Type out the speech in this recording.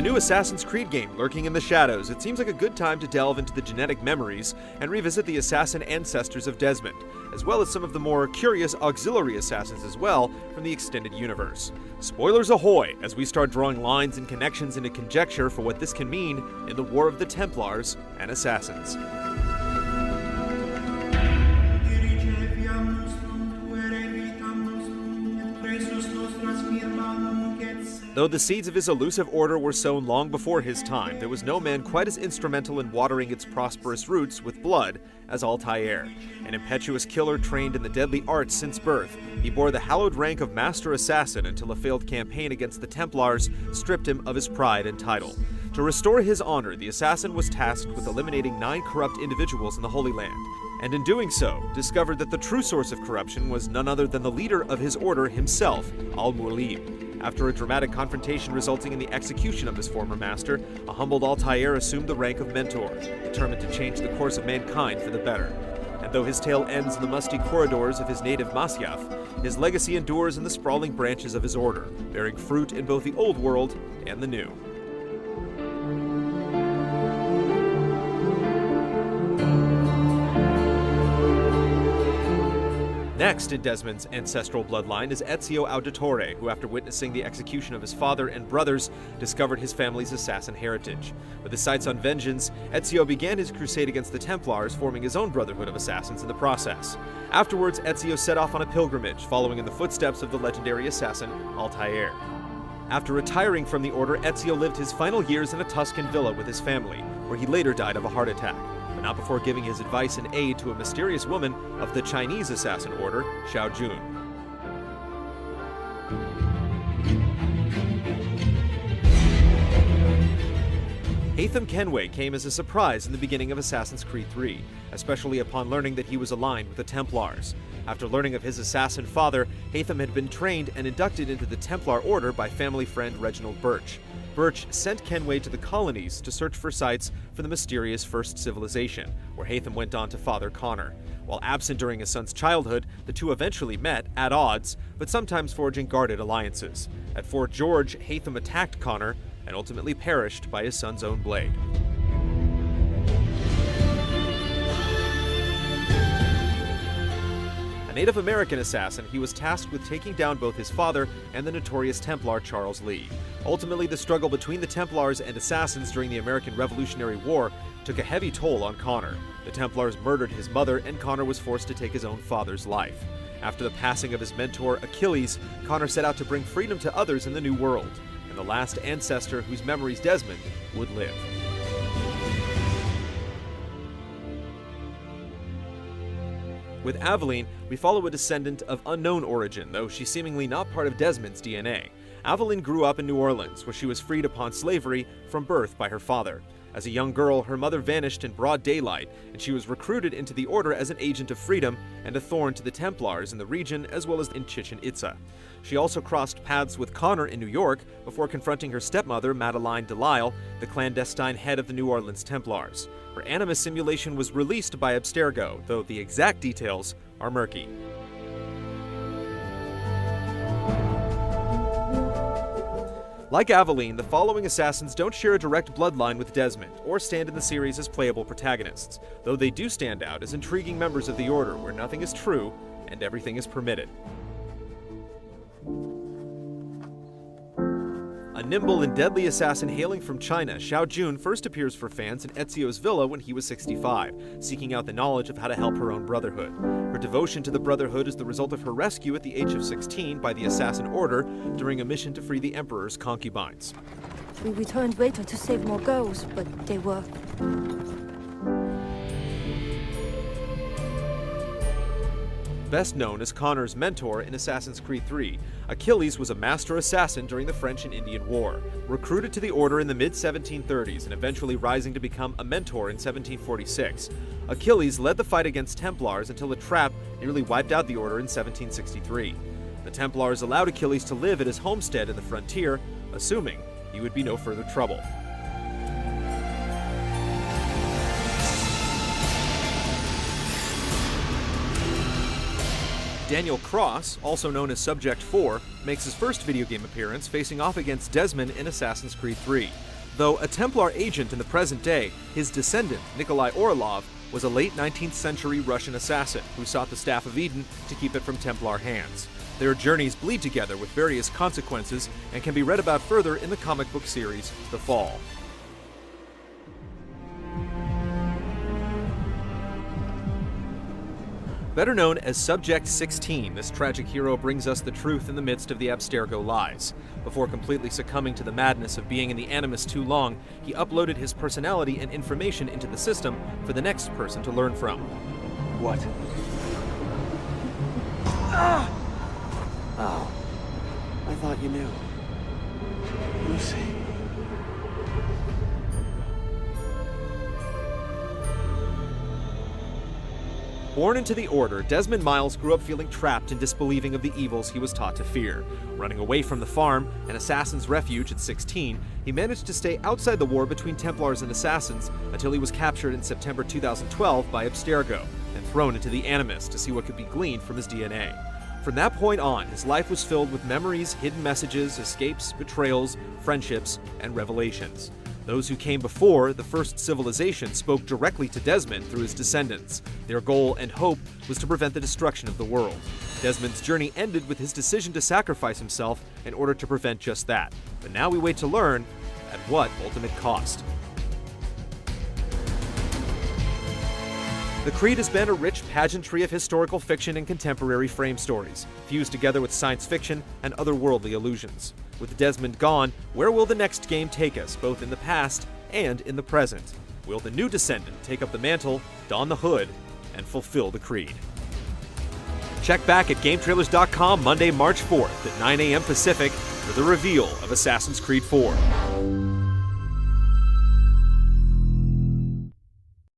a new Assassin's Creed game lurking in the shadows, it seems like a good time to delve into the genetic memories and revisit the assassin ancestors of Desmond, as well as some of the more curious auxiliary assassins as well from the extended universe. Spoilers ahoy as we start drawing lines and connections into conjecture for what this can mean in the War of the Templars and Assassins. Though the seeds of his elusive order were sown long before his time, there was no man quite as instrumental in watering its prosperous roots with blood as Altair. An impetuous killer trained in the deadly arts since birth, he bore the hallowed rank of Master Assassin until a failed campaign against the Templars stripped him of his pride and title. To restore his honor, the assassin was tasked with eliminating 9 corrupt individuals in the Holy Land, and in doing so, discovered that the true source of corruption was none other than the leader of his order himself, Al-Mualim. After a dramatic confrontation resulting in the execution of his former master, a humbled Altair assumed the rank of mentor, determined to change the course of mankind for the better. And though his tale ends in the musty corridors of his native Masyaf, his legacy endures in the sprawling branches of his order, bearing fruit in both the old world and the new. Next in Desmond's ancestral bloodline is Ezio Auditore, who after witnessing the execution of his father and brothers, discovered his family's assassin heritage. With his sights on vengeance, Ezio began his crusade against the Templars, forming his own brotherhood of assassins in the process. Afterwards, Ezio set off on a pilgrimage, following in the footsteps of the legendary assassin Altair. After retiring from the order, Ezio lived his final years in a Tuscan villa with his family, where he later died of a heart attack. Not before giving his advice and aid to a mysterious woman of the Chinese assassin order, Xiao Jun. Haytham Kenway came as a surprise in the beginning of Assassin's Creed III, especially upon learning that he was aligned with the Templars. After learning of his assassin father, Haytham had been trained and inducted into the Templar Order by family friend Reginald Birch. Birch sent Kenway to the colonies to search for sites for the mysterious First Civilization, where Haytham went on to father Connor. While absent during his son's childhood, the two eventually met, at odds, but sometimes forging guarded alliances. At Fort George, Haytham attacked Connor and ultimately perished by his son's own blade. A Native American assassin, he was tasked with taking down both his father and the notorious Templar Charles Lee. Ultimately, the struggle between the Templars and assassins during the American Revolutionary War took a heavy toll on Connor. The Templars murdered his mother, and Connor was forced to take his own father's life. After the passing of his mentor, Achilles, Connor set out to bring freedom to others in the New World, and the last ancestor whose memories Desmond would live. With Aveline, we follow a descendant of unknown origin, though she's seemingly not part of Desmond's DNA. Aveline grew up in New Orleans, where she was freed upon slavery from birth by her father. As a young girl, her mother vanished in broad daylight, and she was recruited into the Order as an agent of freedom and a thorn to the Templars in the region as well as in Chichen Itza. She also crossed paths with Connor in New York before confronting her stepmother, Madeline Delisle, the clandestine head of the New Orleans Templars. Her animus simulation was released by Abstergo, though the exact details are murky. Like Aveline, the following assassins don't share a direct bloodline with Desmond, or stand in the series as playable protagonists, though they do stand out as intriguing members of the Order where nothing is true and everything is permitted. A nimble and deadly assassin hailing from China, Xiao Jun first appears for fans in Ezio's villa when he was 65, seeking out the knowledge of how to help her own brotherhood. Her devotion to the Brotherhood is the result of her rescue at the age of 16 by the Assassin Order during a mission to free the Emperor's concubines. We returned later to save more girls, but they were... Best known as Connor's mentor in Assassin's Creed III, Achilles was a master assassin during the French and Indian War. Recruited to the Order in the mid-1730s and eventually rising to become a mentor in 1746, Achilles led the fight against Templars until a trap nearly wiped out the Order in 1763. The Templars allowed Achilles to live at his homestead in the frontier, assuming he would be no further trouble. Daniel Cross, also known as Subject 4, makes his first video game appearance facing off against Desmond in Assassin's Creed III. Though a Templar agent in the present day, his descendant, Nikolai Orlov, was a late 19th century Russian assassin who sought the Staff of Eden to keep it from Templar hands. Their journeys bleed together with various consequences and can be read about further in the comic book series The Fall. Better known as Subject 16, this tragic hero brings us the truth in the midst of the Abstergo lies. Before completely succumbing to the madness of being in the Animus too long, he uploaded his personality and information into the system for the next person to learn from. What? Ah! Oh. I thought you knew. Lucy. Born into the Order, Desmond Miles grew up feeling trapped and disbelieving of the evils he was taught to fear. Running away from the farm, an assassin's refuge at 16, he managed to stay outside the war between Templars and assassins until he was captured in September 2012 by Abstergo and thrown into the Animus to see what could be gleaned from his DNA. From that point on, his life was filled with memories, hidden messages, escapes, betrayals, friendships, and revelations. Those who came before the first civilization spoke directly to Desmond through his descendants. Their goal and hope was to prevent the destruction of the world. Desmond's journey ended with his decision to sacrifice himself in order to prevent just that. But now we wait to learn at what ultimate cost. The Creed has been a rich pageantry of historical fiction and contemporary frame stories, fused together with science fiction and otherworldly illusions. With Desmond gone, where will the next game take us, both in the past and in the present? Will the new descendant take up the mantle, don the hood, and fulfill the Creed? Check back at GameTrailers.com Monday, March 4th at 9 a.m. Pacific for the reveal of Assassin's Creed 4.